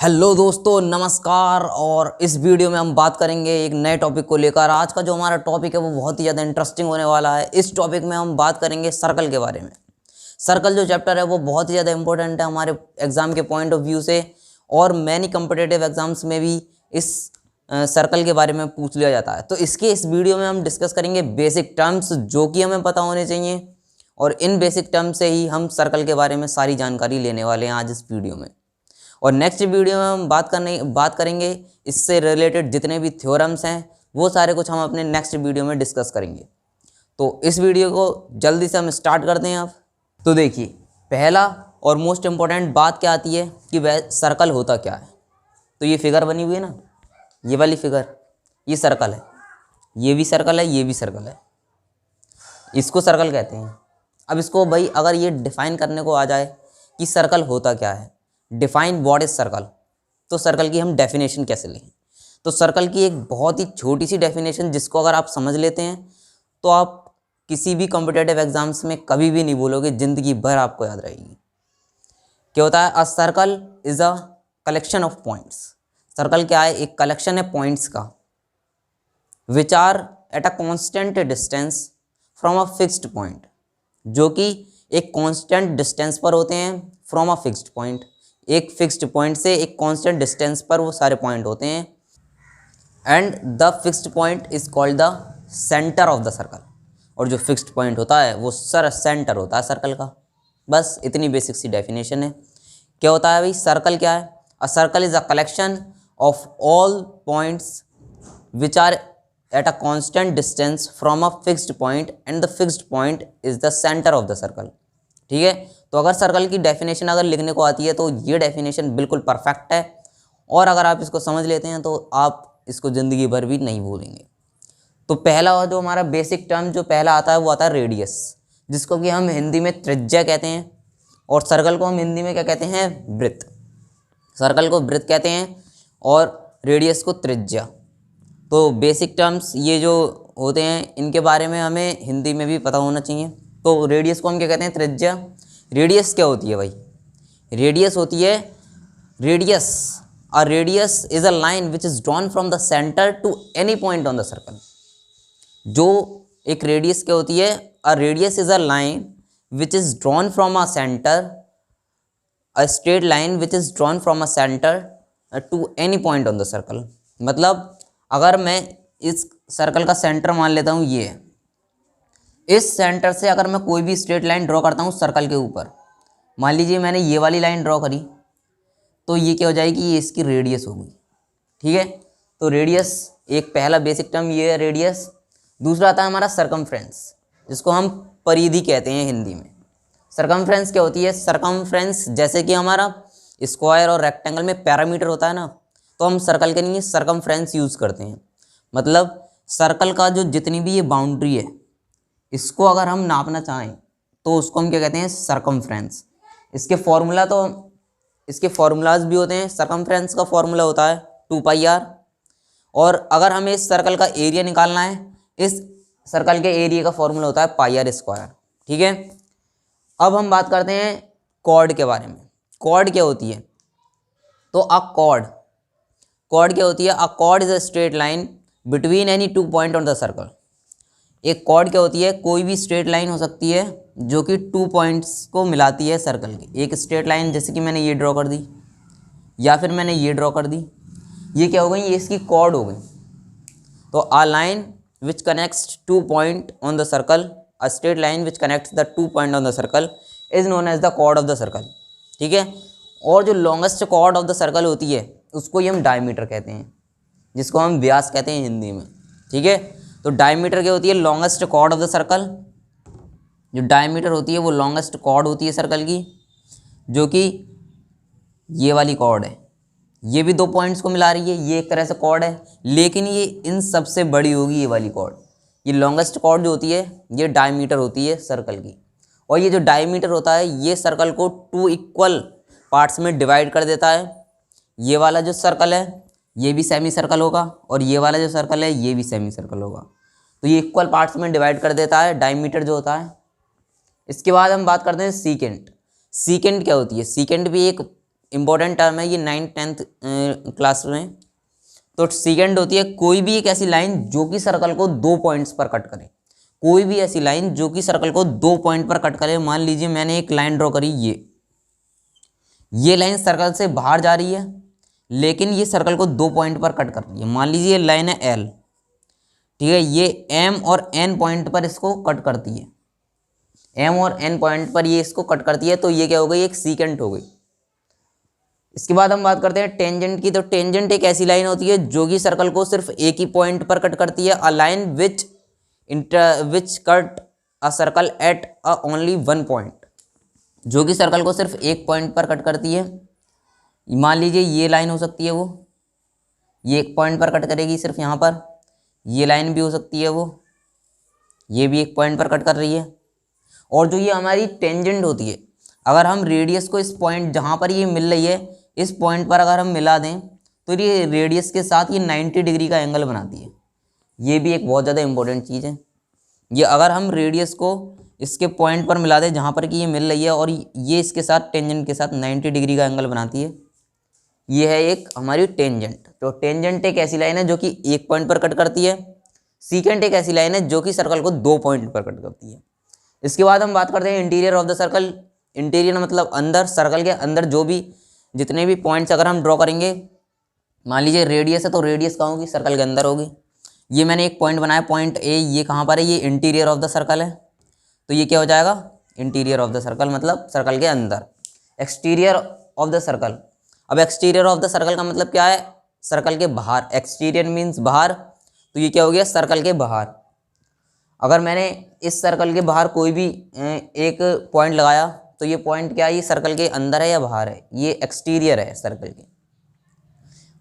Hello दोस्तों, नमस्कार। और इस वीडियो में हम बात करेंगे एक नए टॉपिक को लेकर। आज का जो हमारा टॉपिक है वो बहुत ही ज़्यादा इंटरेस्टिंग होने वाला है। इस टॉपिक में हम बात करेंगे सर्कल के बारे में। सर्कल जो चैप्टर है वो बहुत ही ज़्यादा इंपॉर्टेंट है हमारे एग्ज़ाम के पॉइंट ऑफ व्यू से, और मैनी कम्पिटेटिव एग्जाम्स में भी इस सर्कल के बारे में पूछ लिया जाता है। तो इसके इस वीडियो में हम डिस्कस करेंगे बेसिक टर्म्स जो कि हमें पता होने चाहिए, और इन बेसिक टर्म्स से ही हम सर्कल के बारे में सारी जानकारी लेने वाले हैं आज इस वीडियो में। और नेक्स्ट वीडियो में हम बात करेंगे इससे रिलेटेड जितने भी थ्योरम्स हैं वो सारे कुछ हम अपने नेक्स्ट वीडियो में डिस्कस करेंगे। तो इस वीडियो को जल्दी से हम स्टार्ट करते हैं अब। तो देखिए, पहला और मोस्ट इम्पॉर्टेंट बात क्या आती है कि वह सर्कल होता क्या है। तो ये फिगर बनी हुई है ना, ये वाली फिगर, ये सर्कल है, ये भी सर्कल है, ये भी सर्कल है, इसको सर्कल कहते हैं। अब इसको भाई अगर ये डिफाइन करने को आ जाए कि सर्कल होता क्या है, डिफाइन व्हाट इज सर्कल, तो सर्कल की हम डेफिनेशन कैसे लें। तो सर्कल की एक बहुत ही छोटी सी डेफिनेशन जिसको अगर आप समझ लेते हैं तो आप किसी भी कॉम्पिटिटिव एग्जाम्स में कभी भी नहीं बोलोगे, ज़िंदगी भर आपको याद रहेगी। क्या होता है? A circle is a collection of points. Circle क्या है? एक कलेक्शन है पॉइंट्स का, which are at a constant distance from a fixed point, जो कि एक कांस्टेंट डिस्टेंस पर होते हैं फ्रॉम अ फिक्स्ड पॉइंट। एक फिक्स्ड पॉइंट से एक कांस्टेंट डिस्टेंस पर वो सारे पॉइंट होते हैं, and the fixed point is called the centre of the circle. और जो फिक्स्ड पॉइंट होता है वो सेंटर होता है सर्कल का। बस इतनी बेसिक सी डेफिनेशन है। क्या होता है भाई सर्कल? क्या है? A circle is a collection of all points which are at a constant distance from a fixed point, and the fixed point is the centre of the circle. ठीक है, तो अगर सर्कल की डेफिनेशन अगर लिखने को आती है तो ये डेफिनेशन बिल्कुल परफेक्ट है, और अगर आप इसको समझ लेते हैं तो आप इसको ज़िंदगी भर भी नहीं भूलेंगे। तो पहला जो हमारा बेसिक टर्म जो पहला आता है वो आता है रेडियस, जिसको कि हम हिंदी में त्रिज्या कहते हैं, और सर्कल को हम हिंदी में क्या कहते हैं? वृत्त। सर्कल को वृत्त कहते हैं और रेडियस को त्रिज्या। तो बेसिक टर्म्स ये जो होते हैं इनके बारे में हमें हिंदी में भी पता होना चाहिए। तो रेडियस को हम क्या कहते हैं? त्रिज्या। रेडियस क्या होती है भाई? रेडियस होती है radius is a line which is drawn from the centre to any point on the circle. जो एक रेडियस क्या होती है? A radius is a line which is drawn from a centre, a straight line which is drawn from a centre to any point on the circle. मतलब अगर मैं इस circle का सेंटर मान लेता हूँ ये, इस सेंटर से अगर मैं कोई भी स्ट्रेट लाइन ड्रॉ करता हूँ सर्कल के ऊपर, मान लीजिए मैंने ये वाली लाइन ड्रॉ करी, तो ये क्या हो जाएगी? ये इसकी रेडियस होगी। ठीक है, तो रेडियस एक पहला बेसिक टर्म ये है रेडियस। दूसरा आता है हमारा सरकमफ्रेंस, जिसको हम परिधि कहते हैं हिंदी में। सरकमफ्रेंस क्या होती है? सरकमफ्रेंस जैसे कि हमारा स्क्वायर और रेक्टेंगल में पैरामीटर होता है ना, तो हम सर्कल के लिए सरकमफ्रेंस यूज़ करते हैं। मतलब सर्कल का जो जितनी भी ये बाउंड्री है, इसको अगर हम नापना चाहें तो उसको हम क्या कहते हैं? सरकमफ्रेंस। इसके फॉर्मूलाज भी होते हैं। सरकमफ्रेंस का फॉर्मूला होता है 2πr, और अगर हमें इस सर्कल का एरिया निकालना है, इस सर्कल के एरिया का फॉर्मूला होता है πr²। ठीक है, अब हम बात करते हैं कॉर्ड के बारे में। कॉर्ड क्या होती है? तो कॉर्ड क्या होती है? अ cord is a straight line between any 2 point on the circle. एक कॉर्ड क्या होती है? कोई भी स्ट्रेट लाइन हो सकती है जो कि 2 पॉइंट्स को मिलाती है सर्कल के। एक स्ट्रेट लाइन जैसे कि मैंने ये ड्रॉ कर दी, या फिर मैंने ये ड्रॉ कर दी, ये क्या हो गई? ये इसकी कॉर्ड हो गई। तो a line which connects 2 point on the circle, a straight line which connects the 2 point on the circle is known as the chord of the circle. ठीक है, और जो longest chord of the circle होती है उसको ही हम diameter कहते हैं, जिसको हम व्यास कहते हैं हिंदी में। ठीक है, तो डायमीटर क्या होती है? Longest chord of the circle. जो डायमीटर होती है वो लॉन्गेस्ट कॉर्ड होती है सर्कल की, जो कि ये वाली कॉर्ड है। ये भी 2 पॉइंट्स को मिला रही है, ये एक तरह से कॉर्ड है, लेकिन ये इन सबसे बड़ी होगी ये वाली कॉर्ड। ये लॉन्गेस्ट कॉर्ड जो होती है ये डायमीटर होती है सर्कल की, और ये जो डायमीटर होता है ये सर्कल को 2 इक्वल पार्ट्स में डिवाइड कर देता है। ये वाला जो सर्कल है ये भी सेमी सर्कल होगा, और ये वाला जो सर्कल है ये भी सेमी सर्कल होगा। तो ये इक्वल पार्ट्स में डिवाइड कर देता है डायमीटर जो होता है। इसके बाद हम बात करते हैं सीकेंट। सीकेंट क्या होती है? सीकेंट भी एक इंपॉर्टेंट टर्म है ये 9th-10th क्लास में। तो सेकेंड होती है कोई भी एक ऐसी लाइन जो कि सर्कल को 2 पॉइंट्स पर कट करे। कोई भी ऐसी लाइन जो कि सर्कल को 2 पॉइंट पर कट करे। मान लीजिए मैंने एक लाइन ड्रॉ करी, ये लाइन सर्कल से बाहर जा रही है लेकिन ये सर्कल को 2 पॉइंट पर कट कर रही है। मान लीजिए ये लाइन है एल, ठीक है, ये एम और एन पॉइंट पर इसको कट करती है। एम और एन पॉइंट पर ये इसको कट करती है, तो ये क्या हो गई, एक सीकेंट हो गई। इसके बाद हम बात करते हैं टेंजेंट की। तो टेंजेंट एक ऐसी लाइन होती है जो कि सर्कल को सिर्फ एक ही पॉइंट पर कट करती है। अ line which cut a circle at a only 1 point, जो कि सर्कल को सिर्फ एक पॉइंट पर कट करती है। मान लीजिए ये लाइन हो सकती है, वो ये एक पॉइंट पर कट करेगी सिर्फ यहाँ पर। ये लाइन भी हो सकती है, वो ये भी एक पॉइंट पर कट कर रही है। और जो ये हमारी टेंजेंट होती है, अगर हम रेडियस को इस पॉइंट जहाँ पर ये मिल रही है इस पॉइंट पर अगर हम मिला दें तो ये रेडियस के साथ ये 90 डिग्री का एंगल बनाती है। ये भी एक बहुत ज़्यादा इंपॉर्टेंट चीज़ है। ये अगर हम रेडियस को इसके पॉइंट पर मिला दें जहाँ पर कि ये मिल रही है और ये इसके साथ टेंजेंट के साथ 90 डिग्री का एंगल बनाती है, ये है एक हमारी टेंजेंट। तो टेंजेंट एक ऐसी लाइन है जो कि एक पॉइंट पर कट करती है। सीकेंट एक ऐसी लाइन है जो कि सर्कल को 2 पॉइंट पर कट करती है। इसके बाद हम बात करते हैं interior of the circle. Interior मतलब अंदर, सर्कल के अंदर जो भी जितने भी पॉइंट्स अगर हम ड्रॉ करेंगे, मान लीजिए रेडियस है तो रेडियस कहाँ होगी, सर्कल के अंदर होगी। ये मैंने एक पॉइंट बनाया, पॉइंट ए, ये कहाँ पर है, ये इंटीरियर ऑफ द सर्कल है। तो ये क्या हो जाएगा, इंटीरियर ऑफ द सर्कल मतलब सर्कल के अंदर। एक्सटीरियर ऑफ द सर्कल, अब एक्सटीरियर ऑफ द सर्कल का मतलब क्या है, सर्कल के बाहर। एक्सटीरियर मीन्स बाहर, तो ये क्या हो गया, सर्कल के बाहर। अगर मैंने इस सर्कल के बाहर कोई भी एक पॉइंट लगाया तो ये पॉइंट क्या है, ये सर्कल के अंदर है या बाहर है, ये एक्सटीरियर है सर्कल के।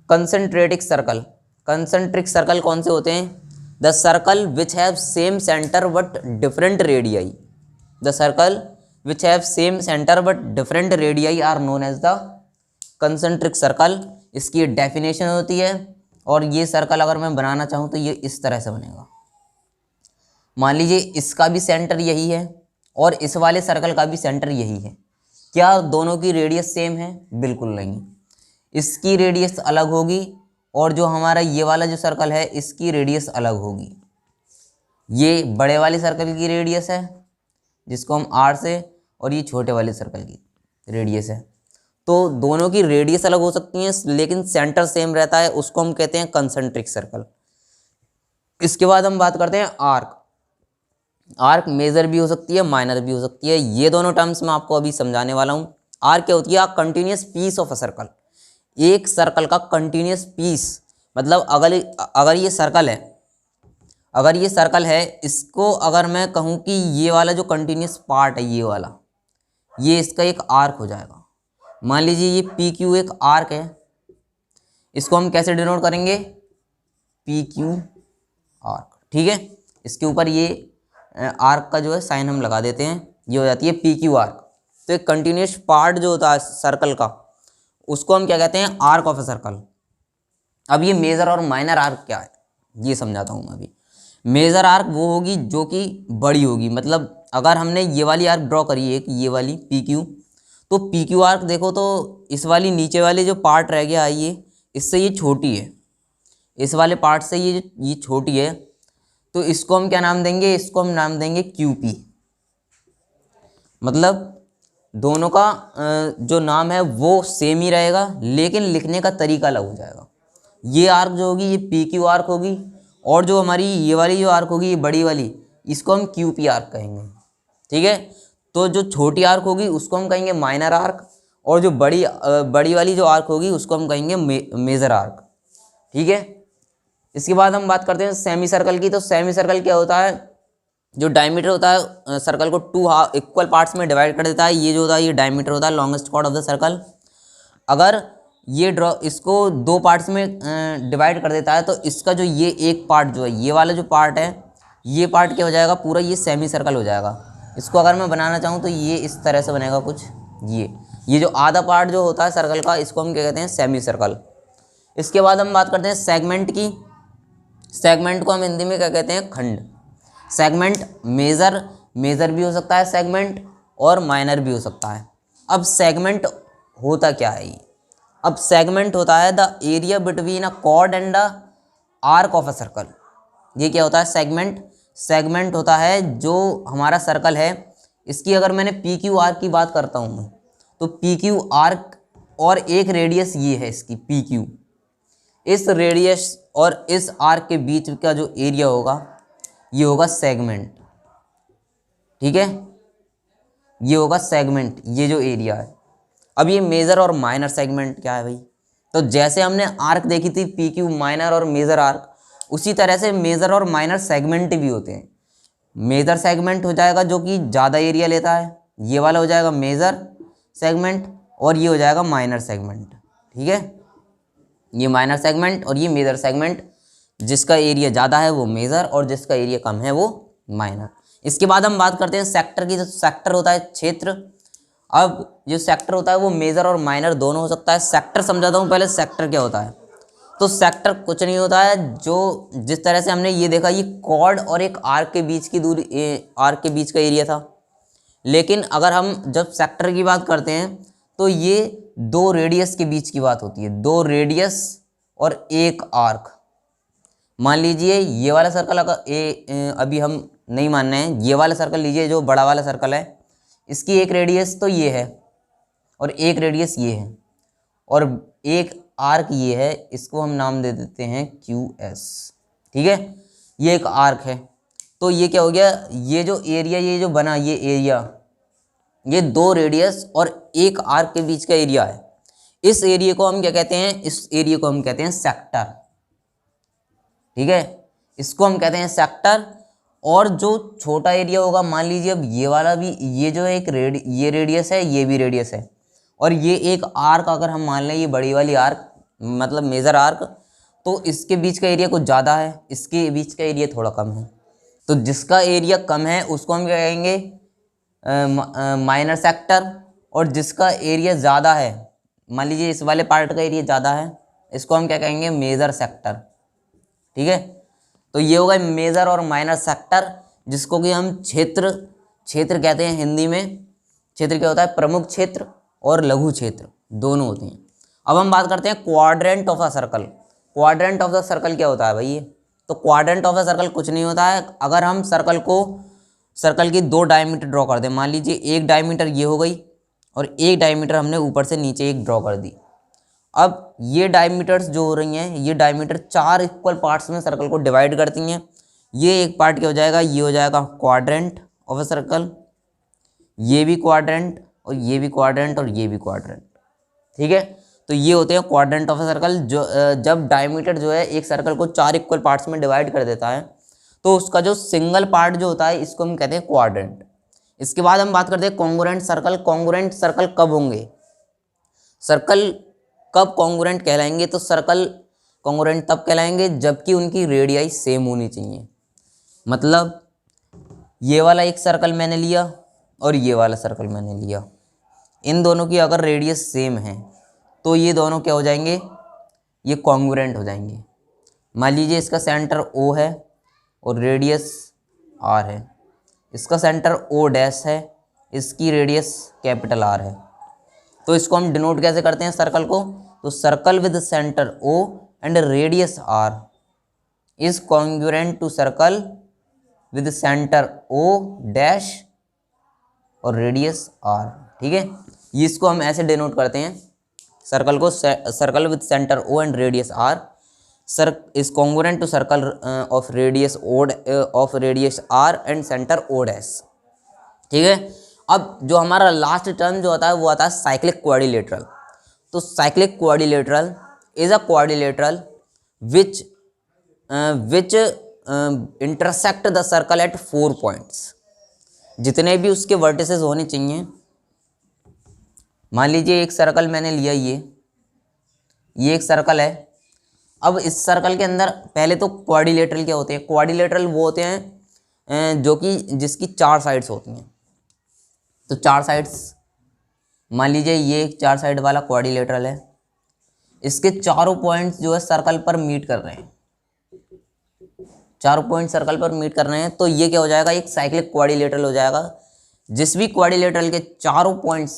कंसेंट्रिक सर्कल, कंसेंट्रिक सर्कल कौन से होते हैं, the circle which have same centre but different radii. The circle which have same centre but different radii are known as the concentric circle. इसकी डेफिनेशन होती है। और ये सर्कल अगर मैं बनाना चाहूँ तो ये इस तरह से बनेगा। मान लीजिए इसका भी सेंटर यही है और इस वाले सर्कल का भी सेंटर यही है। क्या दोनों की रेडियस सेम है, बिल्कुल नहीं। इसकी रेडियस अलग होगी और जो हमारा ये वाला जो सर्कल है इसकी रेडियस अलग होगी। ये बड़े वाले सर्कल की रेडियस है जिसको हम आर से, और ये छोटे वाले सर्कल की रेडियस है। तो दोनों की रेडियस अलग हो सकती हैं लेकिन सेंटर सेम रहता है, उसको हम कहते हैं कंसेंट्रिक सर्कल। इसके बाद हम बात करते हैं आर्क। आर्क मेजर भी हो सकती है, माइनर भी हो सकती है। ये दोनों टर्म्स मैं आपको अभी समझाने वाला हूँ। आर्क क्या होती है, continuous piece of a circle. एक सर्कल का कंटिन्यूस पीस मतलब अगर ये सर्कल है, अगर ये सर्कल है, इसको अगर मैं कहूँ कि ये वाला जो कंटिन्यूस पार्ट है, ये वाला, ये इसका एक आर्क हो जाएगा। मान लीजिए ये पी क्यू एक आर्क है, इसको हम कैसे डिनोट करेंगे, पी क्यू आर्क, ठीक है। इसके ऊपर ये आर्क का जो है साइन हम लगा देते हैं, ये हो जाती है पी क्यू आर्क। तो एक कंटिन्यूस पार्ट जो होता है सर्कल का, उसको हम क्या कहते हैं, आर्क ऑफ ए सर्कल। अब ये मेजर और माइनर आर्क क्या है ये समझाता हूँ मैं अभी। मेजर आर्क वो होगी जो कि बड़ी होगी, मतलब अगर हमने ये वाली आर्क ड्रॉ करी है, ये वाली पी क्यू, तो पी क्यू आर्क देखो तो इस वाली नीचे वाले जो पार्ट रह गया है ये, इससे ये छोटी है, इस वाले पार्ट से ये छोटी है। तो इसको हम क्या नाम देंगे, इसको हम नाम देंगे क्यू पी। मतलब दोनों का जो नाम है वो सेम ही रहेगा लेकिन लिखने का तरीका अलग हो जाएगा। ये आर्क जो होगी ये पी क्यू आर्क होगी, और जो हमारी ये वाली जो आर्क होगी ये बड़ी वाली, इसको हम क्यू पी आर्क कहेंगे, ठीक है। तो जो छोटी आर्क होगी उसको हम कहेंगे माइनर आर्क, और जो बड़ी वाली जो आर्क होगी उसको हम कहेंगे मेजर आर्क, ठीक है। इसके बाद हम बात करते हैं सेमी सर्कल की। तो सेमी सर्कल क्या होता है, जो डायमीटर होता है सर्कल को 2 इक्वल पार्ट्स में डिवाइड कर देता है। ये जो होता है ये डायमीटर होता है, longest chord of the circle. अगर ये इसको 2 पार्ट्स में डिवाइड कर देता है तो इसका जो ये एक पार्ट जो है, ये वाला जो पार्ट है, ये पार्ट क्या हो जाएगा, पूरा ये सेमी सर्कल हो जाएगा। इसको अगर मैं बनाना चाहूँ तो ये इस तरह से बनेगा कुछ, ये जो आधा पार्ट जो होता है सर्कल का, इसको हम क्या कहते हैं, सेमी सर्कल। इसके बाद हम बात करते हैं सेगमेंट की। सेगमेंट को हम हिंदी में क्या कहते हैं, खंड। सेगमेंट मेजर भी हो सकता है सेगमेंट, और माइनर भी हो सकता है। अब सेगमेंट होता क्या है ये? अब सेगमेंट होता है the area between a cord and the arc of a circle. ये क्या होता है? सेगमेंट। सेगमेंट होता है जो हमारा सर्कल है, इसकी अगर मैंने पी क्यू आर्क की बात करता हूँ मैं, तो पी क्यू आर्क और एक रेडियस ये है इसकी पी क्यू, इस रेडियस और इस आर्क के बीच का जो एरिया होगा ये होगा सेगमेंट। ठीक है, ये होगा सेगमेंट, ये जो एरिया है। अब ये मेजर और माइनर सेगमेंट क्या है भाई? तो जैसे हमने आर्क देखी थी पी क्यू माइनर और मेजर आर्क, उसी तरह से मेजर और माइनर सेगमेंट भी होते हैं। मेजर सेगमेंट हो जाएगा जो कि ज़्यादा एरिया लेता है, ये वाला हो जाएगा मेजर सेगमेंट, और ये हो जाएगा माइनर सेगमेंट। ठीक है, ये माइनर सेगमेंट और ये मेजर सेगमेंट। जिसका एरिया ज़्यादा है वो मेजर और जिसका एरिया कम है वो माइनर। इसके बाद हम बात करते हैं सेक्टर की। तो सेक्टर होता है क्षेत्र। अब जो सेक्टर होता है वो मेजर और माइनर दोनों हो सकता है। सेक्टर समझाता हूँ पहले, सेक्टर क्या होता है। तो सेक्टर कुछ नहीं होता है, जो जिस तरह से हमने ये देखा, ये कॉर्ड और एक आर्क के बीच की दूरी, आर्क के बीच का एरिया था। लेकिन अगर हम जब सेक्टर की बात करते हैं तो ये दो रेडियस के बीच की बात होती है, दो रेडियस और एक आर्क। मान लीजिए ये वाला सर्कल, अगर अभी हम नहीं मान रहे हैं, ये वाला सर्कल लीजिए जो बड़ा वाला सर्कल है, इसकी एक रेडियस तो ये है और एक रेडियस ये है और एक आर्क ये है, इसको हम नाम दे देते हैं QS। ठीक है, ये एक आर्क है। तो ये क्या हो गया, ये जो एरिया, ये जो बना ये एरिया, ये दो रेडियस और एक आर्क के बीच का एरिया है। इस एरिया को हम क्या कहते हैं? इस एरिया को हम कहते हैं सेक्टर। ठीक है, इसको हम कहते हैं सेक्टर। और जो छोटा एरिया होगा, मान लीजिए अब ये वाला भी, ये जो एक ये रेडियस है, ये भी रेडियस है, और ये एक आर्क अगर हम मान लें, ये बड़ी वाली आर्क मतलब मेजर आर्क, तो इसके बीच का एरिया कुछ ज़्यादा है, इसके बीच का एरिया थोड़ा कम है। तो जिसका एरिया कम है उसको हम क्या कहेंगे? Minor sector. और जिसका एरिया ज़्यादा है, मान लीजिए इस वाले पार्ट का एरिया ज़्यादा है, इसको हम क्या कहेंगे? Major sector. ठीक है, तो ये होगा मेजर और माइनर सेक्टर, जिसको कि हम क्षेत्र कहते हैं हिंदी में। क्षेत्र क्या होता है? प्रमुख क्षेत्र और लघु क्षेत्र दोनों होते हैं। अब हम बात करते हैं quadrant of a circle. Quadrant of the circle क्या होता है भाई? ये तो क्वाड्रेंट ऑफ द सर्कल कुछ नहीं होता है। अगर हम सर्कल की दो डायमीटर ड्रॉ कर दें, मान लीजिए एक डायमीटर ये हो गई और एक डायमीटर हमने ऊपर से नीचे एक ड्रॉ कर दी। अब ये डायमीटर्स जो हो रही हैं, ये डायमीटर चार इक्वल पार्ट्स में सर्कल को डिवाइड करती हैं। ये एक पार्ट क्या हो जाएगा? ये हो जाएगा क्वाड्रेंट ऑफ अ सर्कल, ये भी क्वाड्रेंट और ये भी क्वाड्रेंट और ये भी क्वाड्रेंट। ठीक है, तो ये होते हैं क्वाड्रेंट ऑफ अ सर्कल। जो जब डायमीटर जो है एक सर्कल को चार इक्वल पार्ट्स में डिवाइड कर देता है, तो उसका जो सिंगल पार्ट जो होता है, इसको हम कहते हैं क्वाड्रेंट। इसके बाद हम बात करते हैं कॉन्ग्रुएंट सर्कल। कॉन्ग्रुएंट सर्कल कब होंगे? सर्कल कब कॉन्ग्रुएंट कहलाएंगे? तो सर्कल कॉन्ग्रुएंट तब कहलाएंगे जबकि उनकी रेडियाई सेम होनी चाहिए। मतलब ये वाला एक सर्कल मैंने लिया और ये वाला सर्कल मैंने लिया, इन दोनों की अगर रेडियस सेम है तो ये दोनों क्या हो जाएंगे? ये कॉन्ग्रुएंट हो जाएंगे। मान लीजिए इसका सेंटर O है और रेडियस R है, इसका सेंटर O डैश है, इसकी रेडियस कैपिटल R है। तो इसको हम डिनोट कैसे करते हैं सर्कल को? तो circle with centre O and radius R is congruent to circle with centre O dash और रेडियस R। ठीक है, ये इसको हम ऐसे डिनोट करते हैं सर्कल को, circle with centre O and radius R is congruent to circle of radius R and centre O dash. ठीक है, अब जो हमारा लास्ट टर्म जो होता है वो आता है साइक्लिक क्वाड्रिलेटरल। तो cyclic quadrilateral is a quadrilateral which intersect the circle eight 4 points. जितने भी उसके वर्टिसेस होने चाहिए, मान लीजिए एक सर्कल मैंने लिया, ये एक सर्कल है। अब इस सर्कल के अंदर पहले तो क्वाड्रिलेटरल क्या होते हैं? क्वाड्रिलेटरल वो होते हैं जो कि जिसकी चार साइड्स होती हैं। तो चार साइड्स, मान लीजिए ये एक चार साइड वाला क्वाड्रिलेटरल है, इसके चारों पॉइंट्स जो है सर्कल पर मीट कर रहे हैं, चारों पॉइंट सर्कल पर मीट कर रहे हैं, तो ये क्या हो जाएगा? एक साइक्लिक क्वाड्रिलेटरल हो जाएगा। जिस भी क्वाड्रिलेटरल के चारों पॉइंट्स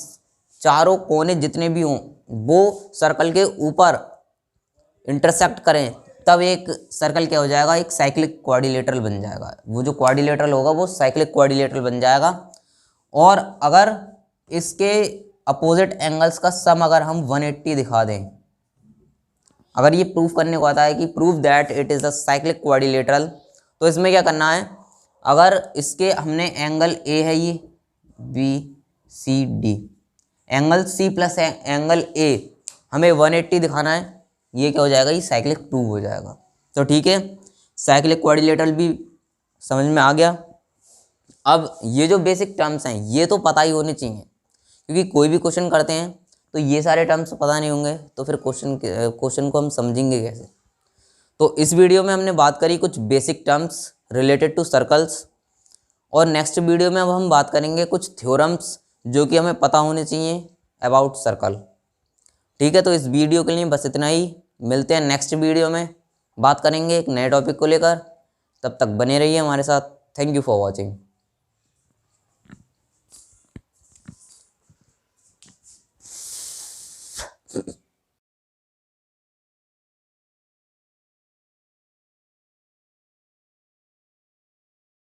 चारों कोने जितने भी हों वो सर्कल के ऊपर इंटरसेक्ट करें, तब एक सर्कल क्या हो जाएगा, एक साइक्लिक क्वाड्रिलेटरल बन जाएगा। वो जो क्वाड्रिलेटरल होगा वो साइक्लिक क्वाड्रिलेटरल बन जाएगा। और अगर इसके अपोजिट एंगल्स का सम अगर हम 180 दिखा दें, अगर ये प्रूफ करने को आता है कि prove that it is a cyclic quadrilateral, तो इसमें क्या करना है, अगर इसके हमने एंगल ए है ये B C D, angle C plus angle A हमें 180 दिखाना है, ये क्या हो जाएगा, ये साइक्लिक प्रूव हो जाएगा। तो ठीक है, साइक्लिक क्वाड्रिलेटरल भी समझ में आ गया। अब ये जो बेसिक टर्म्स हैं ये तो पता ही होने चाहिए, क्योंकि कोई भी क्वेश्चन करते हैं तो ये सारे टर्म्स पता नहीं होंगे तो फिर क्वेश्चन को हम समझेंगे कैसे। तो इस वीडियो में हमने बात करी कुछ basic terms related to circles, और नेक्स्ट वीडियो में अब हम बात करेंगे कुछ थ्योरम्स जो कि हमें पता होने चाहिए अबाउट सर्कल। ठीक है, तो इस वीडियो के लिए बस इतना ही। मिलते हैं नेक्स्ट वीडियो में, बात करेंगे एक नए टॉपिक को लेकर। तब तक बने रहिए हमारे साथ। Thank you for watching.